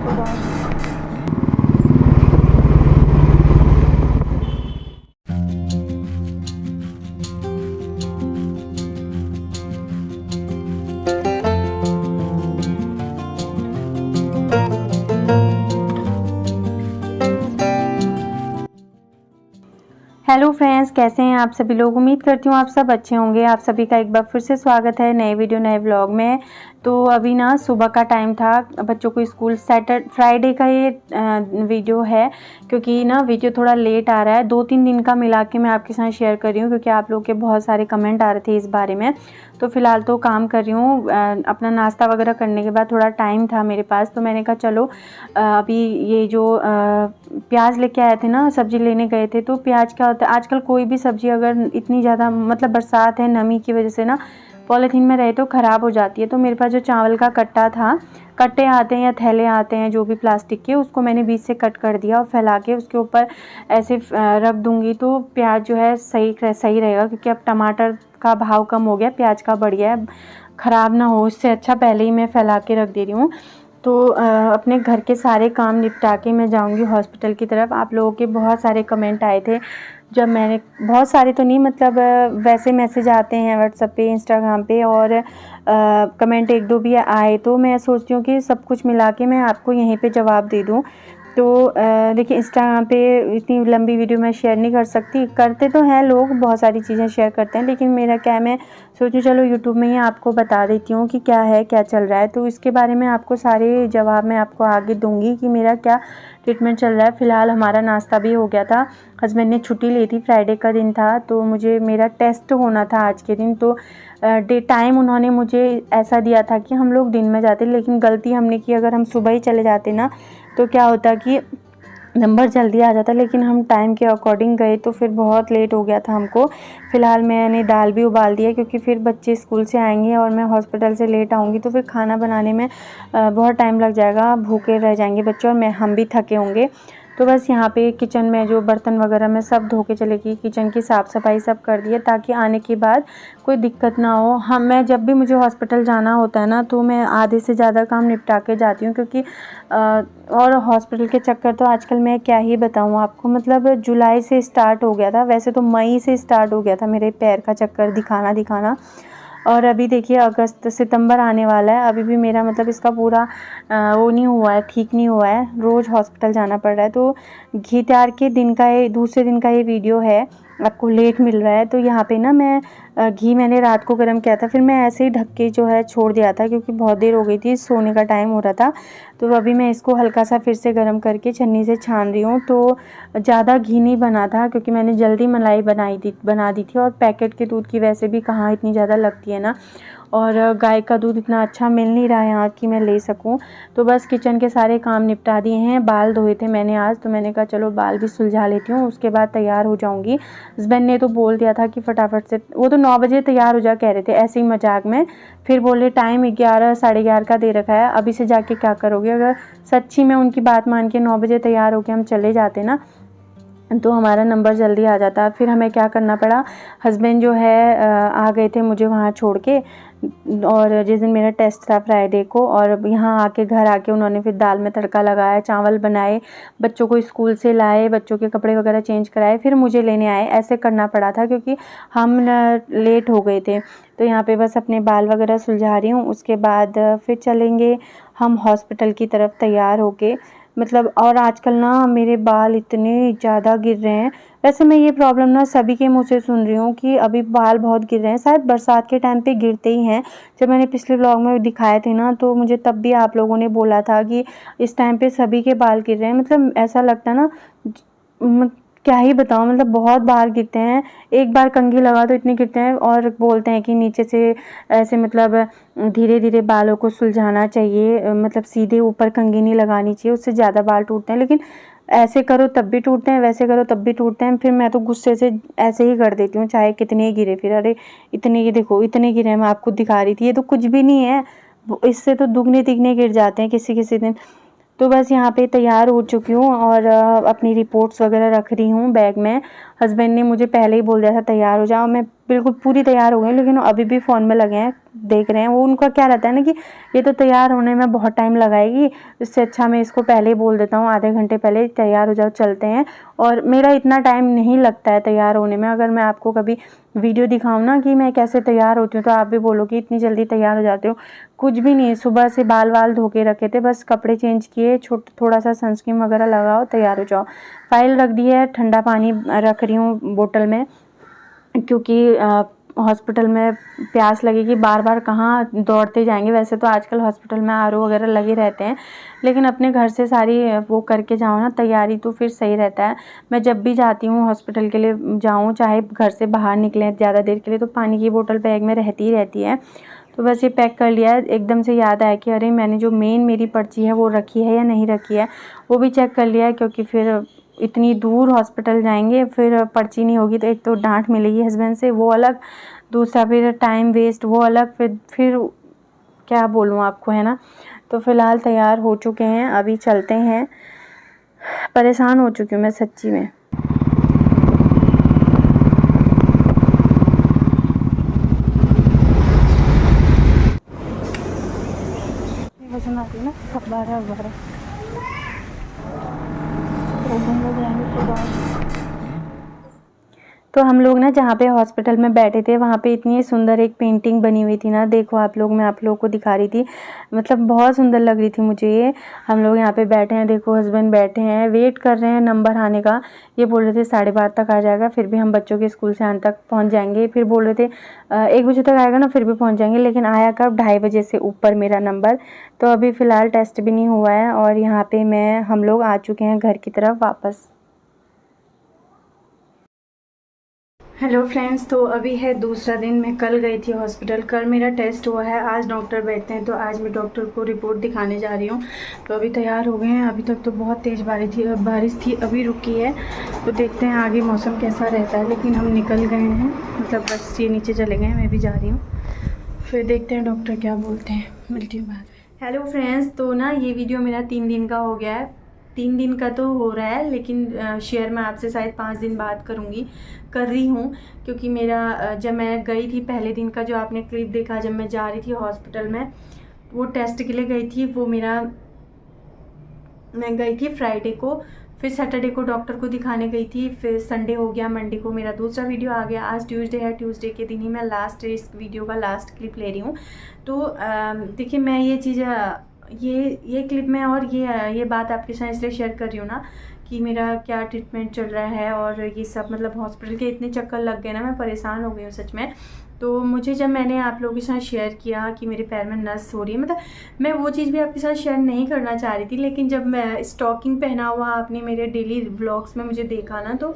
तो बहुत hello friends, कैसे हैं आप सभी लोग। उम्मीद करती हूँ आप सब अच्छे होंगे। आप सभी का एक बार फिर से स्वागत है नए वीडियो नए व्लॉग में। तो अभी ना सुबह का टाइम था, बच्चों को स्कूल फ्राइडे का ये वीडियो है, क्योंकि ना वीडियो थोड़ा लेट आ रहा है। 2-3 दिन का मिला के मैं आपके साथ शेयर कर रही हूँ, क्योंकि आप लोग के बहुत सारे कमेंट आ रहे थे इस बारे में। तो फ़िलहाल तो काम कर रही हूँ, अपना नाश्ता वगैरह करने के बाद थोड़ा टाइम था मेरे पास, तो मैंने कहा चलो अभी ये जो प्याज लेके आए थे ना, सब्ज़ी लेने गए थे। तो प्याज क्या होता है, आजकल कोई भी सब्ज़ी अगर इतनी ज़्यादा मतलब बरसात है, नमी की वजह से ना पॉलीथीन में रहे तो ख़राब हो जाती है। तो मेरे पास जो चावल का कट्टा था, कट्टे आते हैं या थैले आते हैं जो भी प्लास्टिक के, उसको मैंने बीच से कट कर दिया और फैला के उसके ऊपर ऐसे रख दूँगी तो प्याज जो है सही रहेगा। क्योंकि अब टमाटर का भाव कम हो गया, प्याज का बढ़ गया है, ख़राब ना हो इससे अच्छा पहले ही मैं फैला के रख दे रही हूँ। तो अपने घर के सारे काम निपटा के मैं जाऊंगी हॉस्पिटल की तरफ। आप लोगों के बहुत सारे कमेंट आए थे, जब मैंने बहुत सारे तो नहीं मतलब वैसे मैसेज आते हैं व्हाट्सएप पे, इंस्टाग्राम पे, और कमेंट 1-2 भी आए, तो मैं सोचती हूँ कि सब कुछ मिला के मैं आपको यहीं पे जवाब दे दूँ। तो देखिए, इंस्टाग्राम पे इतनी लंबी वीडियो मैं शेयर नहीं कर सकती। करते तो हैं लोग, बहुत सारी चीज़ें शेयर करते हैं, लेकिन मेरा क्या है, मैं सोचूं चलो यूट्यूब में ही आपको बता देती हूँ कि क्या है, क्या चल रहा है। तो इसके बारे में आपको सारे जवाब मैं आपको आगे दूंगी कि मेरा क्या ट्रीटमेंट चल रहा है। फ़िलहाल हमारा नाश्ता भी हो गया था। हस्बैंड ने छुट्टी ली थी, फ्राइडे का दिन था, तो मुझे मेरा टेस्ट होना था आज के दिन। तो डे टाइम उन्होंने मुझे ऐसा दिया था कि हम लोग दिन में जाते, लेकिन गलती हमने की, अगर हम सुबह ही चले जाते ना तो क्या होता कि नंबर जल्दी आ जाता, लेकिन हम टाइम के अकॉर्डिंग गए तो फिर बहुत लेट हो गया था हमको। फ़िलहाल मैंने दाल भी उबाल दिया, क्योंकि फिर बच्चे स्कूल से आएंगे और मैं हॉस्पिटल से लेट आऊँगी तो फिर खाना बनाने में बहुत टाइम लग जाएगा, भूखे रह जाएंगे बच्चे और हम भी थके होंगे। तो बस यहाँ पे किचन में जो बर्तन वगैरह मैं सब धो के चले गई, किचन की साफ़ सफाई सब कर दी है, ताकि आने के बाद कोई दिक्कत ना हो। मैं जब भी मुझे हॉस्पिटल जाना होता है ना, तो मैं आधे से ज़्यादा काम निपटा के जाती हूँ, क्योंकि और हॉस्पिटल के चक्कर तो आजकल मैं क्या ही बताऊँ आपको, मतलब जुलाई से स्टार्ट हो गया था, वैसे तो मई से स्टार्ट हो गया था मेरे पैर का चक्कर दिखाना। और अभी देखिए अगस्त सितंबर आने वाला है, अभी भी मेरा मतलब इसका पूरा वो नहीं हुआ है, ठीक नहीं हुआ है, रोज़ हॉस्पिटल जाना पड़ रहा है। तो घी त्यार के दिन का ये दूसरे दिन का ये वीडियो है, आपको लेट मिल रहा है। तो यहाँ पे ना मैं घी मैंने रात को गर्म किया था, फिर मैं ऐसे ही ढक के जो है छोड़ दिया था, क्योंकि बहुत देर हो गई थी, सोने का टाइम हो रहा था। तो अभी मैं इसको हल्का सा फिर से गर्म करके छन्नी से छान रही हूँ। तो ज़्यादा घी नहीं बना था, क्योंकि मैंने जल्दी मलाई बना दी थी, और पैकेट के दूध की वैसे भी कहाँ इतनी ज़्यादा लगती है ना, और गाय का दूध इतना अच्छा मिल नहीं रहा है यहाँ कि मैं ले सकूँ। तो बस किचन के सारे काम निपटा दिए हैं। बाल धोए थे मैंने आज, तो मैंने कहा चलो बाल भी सुलझा लेती हूँ, उसके बाद तैयार हो जाऊँगी। हस्बैंड ने तो बोल दिया था कि फटाफट से, वो तो 9 बजे तैयार हो जा कह रहे थे ऐसे ही मजाक में, फिर बोले टाइम 11 साढ़े 11 का दे रखा है, अभी से जाके क्या करोगे। अगर सच्ची में उनकी बात मान के 9 बजे तैयार होकर हम चले जाते ना, तो हमारा नंबर जल्दी आ जाता। फिर हमें क्या करना पड़ा, हस्बैंड जो है आ गए थे मुझे वहाँ छोड़ के, और जिस दिन मेरा टेस्ट था फ्राइडे को, और यहाँ आके घर आके उन्होंने फिर दाल में तड़का लगाया, चावल बनाए, बच्चों को स्कूल से लाए, बच्चों के कपड़े वगैरह चेंज कराए, फिर मुझे लेने आए। ऐसे करना पड़ा था, क्योंकि हम लेट हो गए थे। तो यहाँ पे बस अपने बाल वगैरह सुलझा रही हूँ, उसके बाद फिर चलेंगे हम हॉस्पिटल की तरफ तैयार होके। मतलब और आजकल ना मेरे बाल इतने ज़्यादा गिर रहे हैं। वैसे मैं ये प्रॉब्लम ना सभी के मुँह से सुन रही हूँ कि अभी बाल बहुत गिर रहे हैं, शायद बरसात के टाइम पे गिरते ही हैं। जब मैंने पिछले व्लॉग में दिखाए थे ना, तो मुझे तब भी आप लोगों ने बोला था कि इस टाइम पे सभी के बाल गिर रहे हैं। मतलब ऐसा लगता है ना, क्या ही बताऊँ, मतलब बहुत बाल गिरते हैं। एक बार कंघी लगा तो इतने गिरते हैं, और बोलते हैं कि नीचे से ऐसे मतलब धीरे धीरे बालों को सुलझाना चाहिए, मतलब सीधे ऊपर कंघी नहीं लगानी चाहिए, उससे ज़्यादा बाल टूटते हैं। लेकिन ऐसे करो तब भी टूटते हैं, वैसे करो तब भी टूटते हैं। फिर मैं तो गुस्से से ऐसे ही कर देती हूँ, चाहे कितने ही गिरे। फिर अरे इतने, ये देखो इतने गिरे हैं, मैं आपको दिखा रही थी, ये तो कुछ भी नहीं है, इससे तो दुगने तिगने गिर जाते हैं किसी किसी दिन। तो बस यहाँ पे तैयार हो चुकी हूँ, और अपनी रिपोर्ट्स वगैरह रख रही हूँ बैग में। हस्बैंड ने मुझे पहले ही बोल दिया था तैयार हो जाओ। मैं बिल्कुल पूरी तैयार हो गई, लेकिन वो अभी भी फ़ोन में लगे हैं, देख रहे हैं। वो उनका क्या रहता है ना कि ये तो तैयार होने में बहुत टाइम लगाएगी, इससे अच्छा मैं इसको पहले ही बोल देता हूँ आधे घंटे पहले तैयार हो जाओ चलते हैं। और मेरा इतना टाइम नहीं लगता है तैयार होने में। अगर मैं आपको कभी वीडियो दिखाऊँ ना कि मैं कैसे तैयार होती हूँ तो आप भी बोलोगे इतनी जल्दी तैयार हो जाते हो। कुछ भी नहीं, सुबह से बाल वाल धो के रखे थे, बस कपड़े चेंज किए, थोड़ा सा सनस्क्रीन वगैरह लगाओ, तैयार हो जाओ। फाइल रख दी है, ठंडा पानी रख रही हूँ बोतल में, क्योंकि हॉस्पिटल में प्यास लगेगी, बार बार कहाँ दौड़ते जाएंगे। वैसे तो आजकल हॉस्पिटल में आरओ वगैरह लगे रहते हैं, लेकिन अपने घर से सारी वो करके जाओ ना तैयारी, तो फिर सही रहता है। मैं जब भी जाती हूँ हॉस्पिटल के लिए जाऊँ, चाहे घर से बाहर निकलें ज़्यादा देर के लिए, तो पानी की बोतल बैग में रहती ही रहती है। तो बस ये पैक कर लिया है। एकदम से याद आया कि अरे मैंने जो मेरी पर्ची है वो रखी है या नहीं रखी है, वो भी चेक कर लिया है, क्योंकि फिर इतनी दूर हॉस्पिटल जाएंगे, फिर पर्ची नहीं होगी तो एक तो डांट मिलेगी हस्बैंड से, वो अलग, दूसरा फिर टाइम वेस्ट वो अलग, फिर क्या बोलूँ आपको, है ना। तो फ़िलहाल तैयार हो चुके हैं, अभी चलते हैं। परेशान हो चुकी हूँ मैं सच्ची में। पसंद आती है ना 12 तो हम लोग जाएंगे तो हम लोग ना जहाँ पे हॉस्पिटल में बैठे थे वहाँ पे इतनी सुंदर एक पेंटिंग बनी हुई थी ना, देखो आप लोग, मैं आप लोगों को दिखा रही थी, मतलब बहुत सुंदर लग रही थी मुझे ये। हम लोग यहाँ पे बैठे हैं, देखो हस्बैंड बैठे हैं, वेट कर रहे हैं नंबर आने का। ये बोल रहे थे 12:30 तक आ जाएगा, फिर भी हम बच्चों के स्कूल से आने तक पहुँच जाएंगे। फिर बोल रहे थे 1 बजे तक आएगा ना, फिर भी पहुँच जाएंगे, लेकिन आया कब, 2:30 बजे से ऊपर मेरा नंबर। तो अभी फ़िलहाल टेस्ट भी नहीं हुआ है, और यहाँ पर हम लोग आ चुके हैं घर की तरफ वापस। हेलो फ्रेंड्स, तो अभी है दूसरा दिन। मैं कल गई थी हॉस्पिटल, कल मेरा टेस्ट हुआ है, आज डॉक्टर बैठते हैं, तो आज मैं डॉक्टर को रिपोर्ट दिखाने जा रही हूँ। तो अभी तैयार हो गए हैं। अभी तक तो बहुत तेज़ बारिश थी, अभी रुकी है, तो देखते हैं आगे मौसम कैसा रहता है। लेकिन हम निकल गए हैं, मतलब बस ये नीचे चले गए हैं, मैं भी जा रही हूँ। फिर देखते हैं डॉक्टर क्या बोलते हैं, मिलती हूँ बाद में। हेलो फ्रेंड्स, तो ना ये वीडियो मेरा 3 दिन का हो गया है, 3 दिन का तो हो रहा है, लेकिन शेयर मैं आपसे शायद 5 दिन बाद कर रही हूँ, क्योंकि मेरा जब मैं गई थी पहले दिन का जो आपने क्लिप देखा, जब मैं जा रही थी हॉस्पिटल में, वो टेस्ट के लिए गई थी, वो मैं गई थी फ्राइडे को, फिर सैटरडे को डॉक्टर को दिखाने गई थी, फिर संडे हो गया, मंडे को मेरा दूसरा वीडियो आ गया, आज ट्यूसडे है, ट्यूसडे के दिन ही मैं इस वीडियो का लास्ट क्लिप ले रही हूँ। तो देखिए, मैं ये चीज़ ये क्लिप में और ये बात आपके साथ इसलिए शेयर कर रही हूँ ना कि मेरा क्या ट्रीटमेंट चल रहा है, और ये सब, मतलब हॉस्पिटल के इतने चक्कर लग गए ना, मैं परेशान हो गई हूँ सच में। तो मुझे जब मैंने आप लोगों के साथ शेयर किया कि मेरे पैर में नस हो रही है, मतलब मैं वो चीज़ भी आपके साथ शेयर नहीं करना चाह रही थी, लेकिन जब मैं स्टॉकिंग पहना हुआ आपने मेरे डेली व्लॉग्स में मुझे देखा ना, तो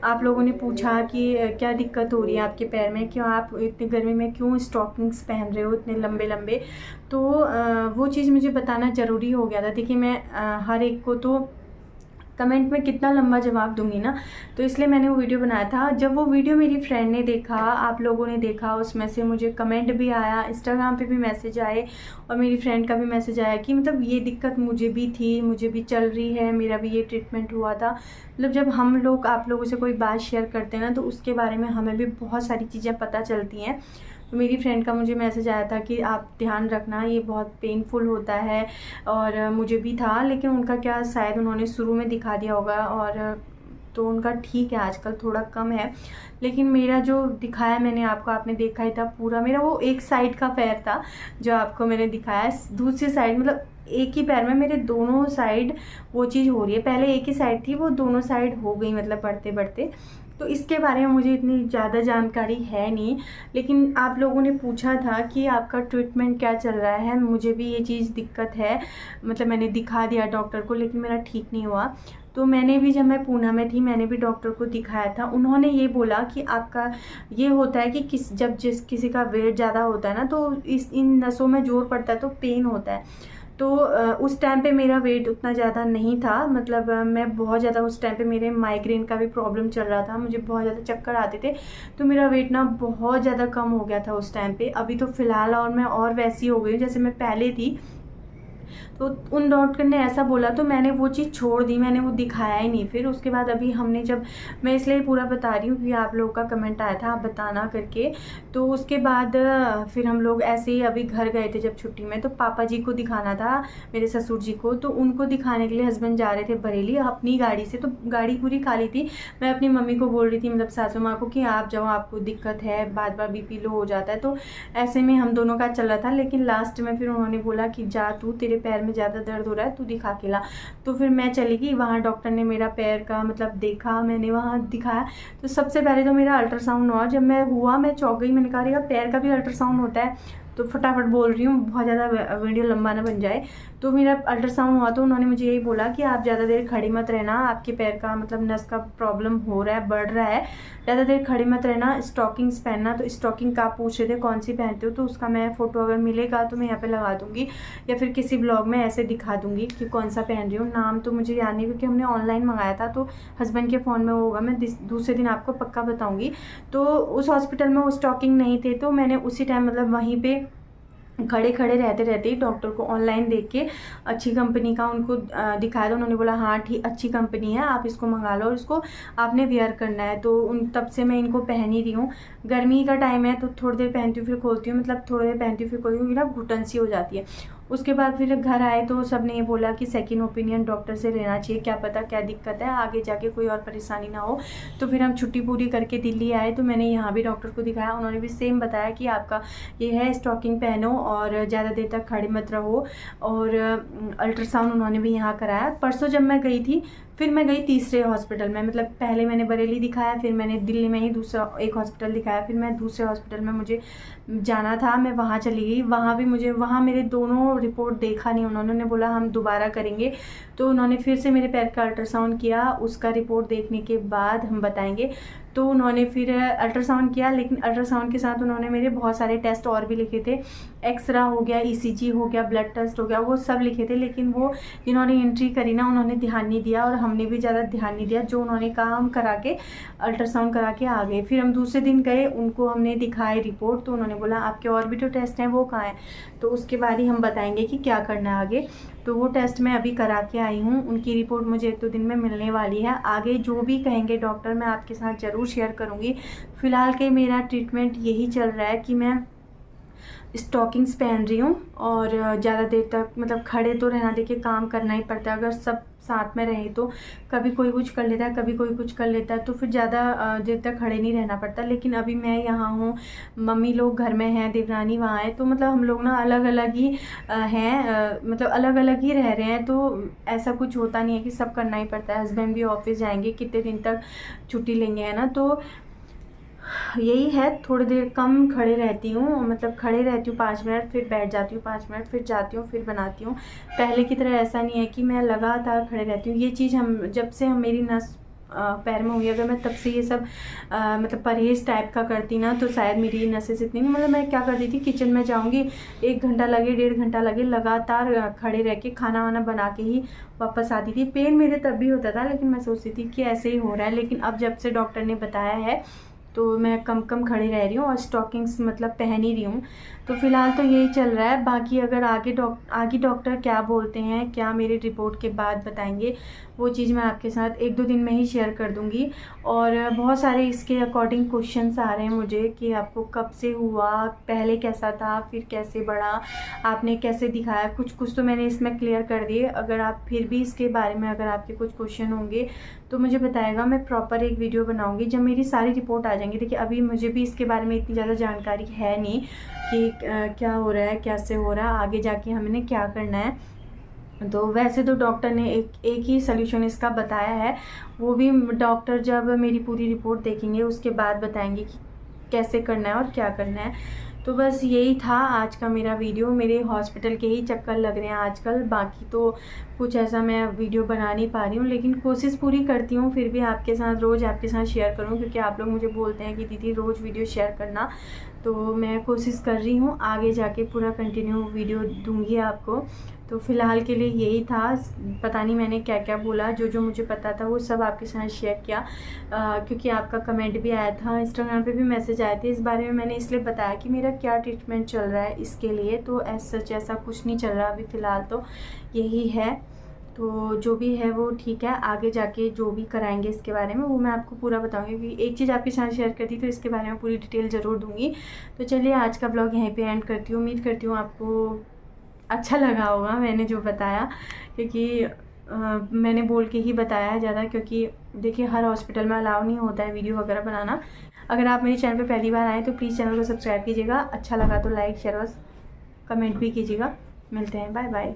आप लोगों ने पूछा कि क्या दिक्कत हो रही है आपके पैर में, क्यों आप इतनी गर्मी में क्यों स्टॉकिंग्स पहन रहे हो इतने लंबे लंबे। तो वो चीज़ मुझे बताना ज़रूरी हो गया था। देखिए, मैं हर एक को तो कमेंट में कितना लंबा जवाब दूंगी ना, तो इसलिए मैंने वो वीडियो बनाया था। जब वो वीडियो मेरी फ्रेंड ने देखा, आप लोगों ने देखा, उसमें से मुझे कमेंट भी आया, इंस्टाग्राम पे भी मैसेज आए, और मेरी फ्रेंड का भी मैसेज आया कि मतलब ये दिक्कत मुझे भी थी, मुझे भी चल रही है, मेरा भी ये ट्रीटमेंट हुआ था। मतलब जब हम लोग आप लोगों से कोई बात शेयर करते हैं ना, तो उसके बारे में हमें भी बहुत सारी चीज़ें पता चलती हैं। तो मेरी फ्रेंड का मुझे मैसेज आया था कि आप ध्यान रखना, ये बहुत पेनफुल होता है, और मुझे भी था, लेकिन उनका क्या, शायद उन्होंने शुरू में दिखा दिया होगा, और तो उनका ठीक है, आजकल थोड़ा कम है। लेकिन मेरा जो दिखाया मैंने आपको, आपने देखा ही था पूरा, मेरा वो एक साइड का पैर था जो आपको मैंने दिखाया, दूसरी साइड मतलब एक ही पैर में मेरे दोनों साइड वो चीज़ हो रही है। पहले एक ही साइड थी, वो दोनों साइड हो गई, मतलब बढ़ते बढ़ते। तो इसके बारे में मुझे इतनी ज़्यादा जानकारी है नहीं, लेकिन आप लोगों ने पूछा था कि आपका ट्रीटमेंट क्या चल रहा है, मुझे भी ये चीज़ दिक्कत है, मतलब मैंने दिखा दिया डॉक्टर को, लेकिन मेरा ठीक नहीं हुआ। तो मैंने भी, जब मैं पूना में थी, मैंने भी डॉक्टर को दिखाया था, उन्होंने ये बोला कि आपका ये होता है कि किसी का वेट ज़्यादा होता है ना, तो इन नसों में जोर पड़ता है तो पेन होता है। तो उस टाइम पे मेरा वेट उतना ज़्यादा नहीं था, मतलब मैं बहुत ज़्यादा, उस टाइम पे मेरे माइग्रेन का भी प्रॉब्लम चल रहा था, मुझे बहुत ज़्यादा चक्कर आते थे, तो मेरा वेट ना बहुत ज़्यादा कम हो गया था उस टाइम पे। अभी तो फ़िलहाल और मैं और वैसी हो गई जैसे मैं पहले थी, तो उन डॉक्टर ने ऐसा बोला तो मैंने वो चीज़ छोड़ दी, मैंने वो दिखाया ही नहीं। फिर उसके बाद अभी हमने जब, मैं इसलिए पूरा बता रही हूँ कि आप लोगों का कमेंट आया था आप बताना करके, तो उसके बाद फिर हम लोग ऐसे ही अभी घर गए थे जब छुट्टी में, तो पापा जी को दिखाना था, मेरे ससुर जी को, तो उनको दिखाने के लिए हस्बैंड जा रहे थे बरेली अपनी गाड़ी से। तो गाड़ी पूरी खाली थी। मैं अपनी मम्मी को बोल रही थी, मतलब सासू माँ को, कि आप जाओ, आपको दिक्कत है, बार बार बीपी लो हो जाता है। तो ऐसे में हम दोनों का चल रहा था, लेकिन लास्ट में फिर उन्होंने बोला कि जा तू, तेरे पैर में ज़्यादा दर्द हो रहा है, तू दिखा के ला। तो फिर मैं चली गई वहाँ, डॉक्टर ने मेरा पैर का मतलब देखा, मैंने वहाँ दिखाया। तो सबसे पहले तो मेरा अल्ट्रासाउंड हुआ। जब मैं हुआ मैं चौंक गई, मैंने कहा अरे पैर का भी अल्ट्रासाउंड होता है। तो फटाफट बोल रही हूँ, बहुत ज़्यादा वीडियो लंबा ना बन जाए। तो मेरा अल्ट्रासाउंड हुआ तो उन्होंने मुझे यही बोला कि आप ज़्यादा देर खड़ी मत रहना, आपके पैर का मतलब नस का प्रॉब्लम हो रहा है, बढ़ रहा है, ज़्यादा देर खड़ी मत रहना, स्टॉकिंग्स पहनना। तो स्टॉकिंग का आप पूछ रहे थे कौन सी पहनते हो, तो उसका मैं फ़ोटो अगर मिलेगा तो मैं यहाँ पे लगा दूँगी, या फिर किसी ब्लॉग में ऐसे दिखा दूँगी कि कौन सा पहन रही हूँ। नाम तो मुझे याद नहीं, क्योंकि हमने ऑनलाइन मंगाया था, तो हस्बैंड के फ़ोन में होगा, मैं दूसरे दिन आपको पक्का बताऊँगी। तो उस हॉस्पिटल में वो स्टॉकिंग नहीं थे, तो मैंने उसी टाइम मतलब वहीं पर खड़े खड़े रहते ही डॉक्टर को ऑनलाइन देख के अच्छी कंपनी का उनको दिखाया। तो उन्होंने बोला हाँ ठीक, अच्छी कंपनी है, आप इसको मंगा लो और इसको आपने वेयर करना है। तो तब से मैं इनको पहन ही रही हूँ। गर्मी का टाइम है तो थोड़ी देर पहनती हूँ फिर खोलती हूँ, मतलब थोड़ी देर पहनती हूँ फिर खोलती हूँ, क्योंकि ना घुटन सी हो जाती है। उसके बाद फिर घर आए तो सब ने ये बोला कि सेकंड ओपिनियन डॉक्टर से लेना चाहिए, क्या पता क्या दिक्कत है, आगे जाके कोई और परेशानी ना हो। तो फिर हम छुट्टी पूरी करके दिल्ली आए, तो मैंने यहाँ भी डॉक्टर को दिखाया। उन्होंने भी सेम बताया कि आपका ये है, स्टॉकिंग पहनो और ज़्यादा देर तक खड़े मत रहो। और अल्ट्रासाउंड उन्होंने भी यहाँ कराया। परसों जब मैं गई थी, फिर मैं गई तीसरे हॉस्पिटल में, मतलब पहले मैंने बरेली दिखाया, फिर मैंने दिल्ली में ही दूसरा एक हॉस्पिटल दिखाया, फिर मैं दूसरे हॉस्पिटल में मुझे जाना था, मैं वहाँ चली गई। वहाँ भी मुझे, वहाँ मेरे दोनों रिपोर्ट देखा नहीं उन्होंने बोला हम दोबारा करेंगे। तो उन्होंने फिर से मेरे पैर का अल्ट्रासाउंड किया, उसका रिपोर्ट देखने के बाद हम बताएंगे। तो उन्होंने फिर अल्ट्रासाउंड किया, लेकिन अल्ट्रासाउंड के साथ उन्होंने मेरे बहुत सारे टेस्ट और भी लिखे थे। एक्सरा हो गया, ECG हो गया, ब्लड टेस्ट हो गया, वो सब लिखे थे। लेकिन वो जिन्होंने एंट्री करी ना, उन्होंने ध्यान नहीं दिया और हमने भी ज़्यादा ध्यान नहीं दिया। जो उन्होंने कहा हम करा के अल्ट्रासाउंड करा के आ गए। फिर हम दूसरे दिन गए, उनको हमने दिखाए रिपोर्ट, तो उन्होंने बोला आपके और भी जो टेस्ट हैं वो कहाँ हैं, तो उसके बाद ही हम बताएंगे कि क्या करना है आगे। तो वो टेस्ट मैं अभी करा के आई हूँ, उनकी रिपोर्ट मुझे 1-2 दिन में मिलने वाली है। आगे जो भी कहेंगे डॉक्टर मैं आपके साथ ज़रूर शेयर करूँगी। फ़िलहाल के मेरा ट्रीटमेंट यही चल रहा है कि मैं स्टॉकिंग्स पहन रही हूँ और ज़्यादा देर तक मतलब खड़े तो रहना, देखिए काम करना ही पड़ता है। अगर सब साथ में रहे तो कभी कोई कुछ कर लेता है, कभी कोई कुछ कर लेता है, तो फिर ज़्यादा देर तक खड़े नहीं रहना पड़ता। लेकिन अभी मैं यहाँ हूँ, मम्मी लोग घर में हैं, देवरानी वहाँ है, तो मतलब हम लोग ना अलग अलग ही हैं, मतलब अलग अलग ही रह रहे हैं। तो ऐसा कुछ होता नहीं है कि सब करना ही पड़ता है। हस्बैंड भी ऑफिस जाएंगे, कितने दिन तक छुट्टी लेंगे, है ना। तो यही है, थोड़ी देर कम खड़े रहती हूँ, मतलब खड़े रहती हूँ 5 मिनट, फिर बैठ जाती हूँ 5 मिनट, फिर जाती हूँ, फिर बनाती हूँ। पहले की तरह ऐसा नहीं है कि मैं लगातार खड़े रहती हूँ। ये चीज़ हम जब से मेरी नस पैर में हुई, अगर मैं तब से ये सब मतलब परहेज़ टाइप का करती ना, तो शायद मेरी नसें इतनी नहीं, मतलब मैं क्या करती थी, किचन में जाऊँगी, 1 घंटा लगे 1.5 घंटा लगे, लगातार खड़े रह के खाना वाना बना के ही वापस आती थी। पेन मेरे तब भी होता था, लेकिन मैं सोचती थी कि ऐसे ही हो रहा है। लेकिन अब जब से डॉक्टर ने बताया है तो मैं कम खड़ी रह रही हूँ और स्टॉकिंग्स मतलब पहन ही रही हूँ। तो फ़िलहाल तो यही चल रहा है। बाकी अगर आगे डॉक्टर क्या बोलते हैं, क्या मेरे रिपोर्ट के बाद बताएंगे, वो चीज़ मैं आपके साथ 1-2 दिन में ही शेयर कर दूँगी। और बहुत सारे इसके अकॉर्डिंग क्वेश्चंस आ रहे हैं मुझे कि आपको कब से हुआ, पहले कैसा था, फिर कैसे बढ़ा, आपने कैसे दिखाया, कुछ तो मैंने इसमें क्लियर कर दिए। अगर आप फिर भी इसके बारे में अगर आपके कुछ क्वेश्चन होंगे तो मुझे बताएगा, मैं प्रॉपर एक वीडियो बनाऊँगी जब मेरी सारी रिपोर्ट आ जाएंगी। देखिए अभी मुझे भी इसके बारे में इतनी ज़्यादा जानकारी है नहीं कि क्या हो रहा है, कैसे हो रहा है, आगे जाके हमने क्या करना है। तो वैसे तो डॉक्टर ने एक ही सलूशन इसका बताया है, वो भी डॉक्टर जब मेरी पूरी रिपोर्ट देखेंगे उसके बाद बताएंगे कि कैसे करना है और क्या करना है। तो बस यही था आज का मेरा वीडियो। मेरे हॉस्पिटल के ही चक्कर लग रहे हैं आजकल, बाकी तो कुछ ऐसा मैं वीडियो बना नहीं पा रही हूँ, लेकिन कोशिश पूरी करती हूँ फिर भी आपके साथ रोज़ आपके साथ शेयर करूँ, क्योंकि आप लोग मुझे बोलते हैं कि दीदी रोज़ वीडियो शेयर करना। तो मैं कोशिश कर रही हूँ, आगे जाके पूरा कंटिन्यू वीडियो दूँगी आपको। तो फ़िलहाल के लिए यही था। पता नहीं मैंने क्या क्या बोला, जो जो मुझे पता था वो सब आपके साथ शेयर किया, क्योंकि आपका कमेंट भी आया था, इंस्टाग्राम पे भी मैसेज आए थे इस बारे में। मैंने इसलिए बताया कि मेरा क्या ट्रीटमेंट चल रहा है इसके लिए। तो सच ऐसा कुछ नहीं चल रहा अभी फ़िलहाल, तो यही है। तो जो भी है वो ठीक है, आगे जाके जो भी कराएंगे इसके बारे में वो मैं आपको पूरा बताऊंगी। क्योंकि एक चीज़ आपके साथ शेयर करती तो इसके बारे में पूरी डिटेल ज़रूर दूंगी। तो चलिए आज का ब्लॉग यहीं पे एंड करती हूँ। उम्मीद करती हूँ आपको अच्छा लगा होगा मैंने जो बताया, क्योंकि मैंने बोल के ही बताया है ज़्यादा, क्योंकि देखिए हर हॉस्पिटल में अलाउ नहीं होता है वीडियो वगैरह बनाना। अगर आप मेरे चैनल पर पहली बार आएँ तो प्लीज़ चैनल को सब्सक्राइब कीजिएगा, अच्छा लगा तो लाइक शेयर और कमेंट भी कीजिएगा। मिलते हैं, बाय बाय।